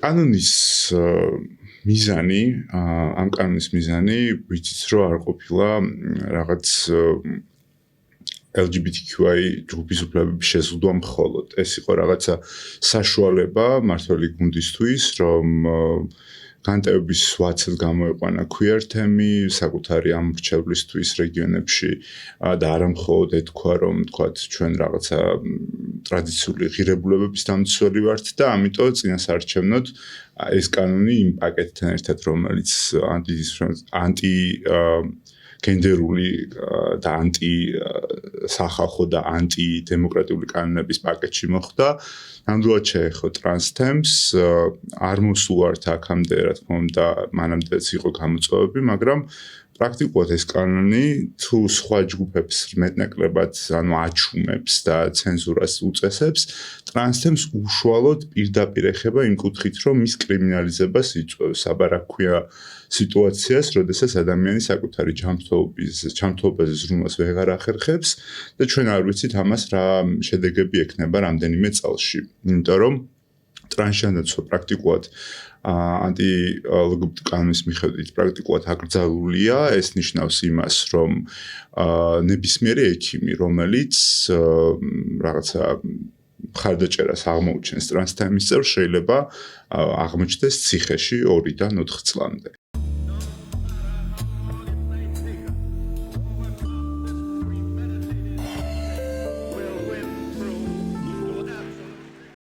კანონის მიზანი, ამ კანონის მიზანი ვიცით რომ არ ყოფილა რაღაც LGBTQI ჯგუფის უფლებების შეზღუდვა მხოლოდ. ეს იყო რაღაცა საშუალება მართველი გუნდისთვის, რომ განტევების ვაცად გამოეყვანა queer თემი, საკუთარი ამორჩევლისთვის რეგიონებში და არა მხოლოდ ეთქვა, რომ თქვათ ჩვენ რაღაცა ტრადიციული ღირებულებების დამცველი ვართ და ამიტომ წინასაარჩევნოდ ეს კანონი იმ პაკეტთან ერთად, რომელიც ანტი გენდერული და ანტი სახალხო და ანტი დემოკრატიული კანონების პაკეტში მოხვდა. ნამდვილად შეეხო ტრანს თემს, არ მოსულართ აქამდე, რა თქმა უნდა, მანამდეც იყო გამოწვევები, მაგრამ პრაქტიკულად ეს კანონი თუ სხვა ჯგუფებს მეტნაკლებად აჩუმებს და ცენზურას უწესებს, ტრანს თემს უშუალოდ პირდაპირ ეხება იმ კუთხით, რომ მის კრიმინალიზებას იწვევს. აბა რა ქვია სიტუაციას, როდესაც ადამიანი საკუთარი ჯანმრთელობაზე ზრუნვას ვეღარ ახერხებს და ჩვენ არ ვიცით ამას რა შედეგები ექნება რამდენიმე წელში. იმიტომ რომ ტრანსჯენდერობა პრაქტიკულად ანტი-LGBT კანონის მიხედვით პრაქტიკულად აკრძალულია. ეს ნიშნავს იმას, რომ ნებისმიერი ექიმი, რომელიც რაღაცა მხარდაჭერას აღმოუჩენს ტრანს თემის წევრს, შეიძლება აღმოჩნდეს ციხეში 2-დან 4 წლამდე.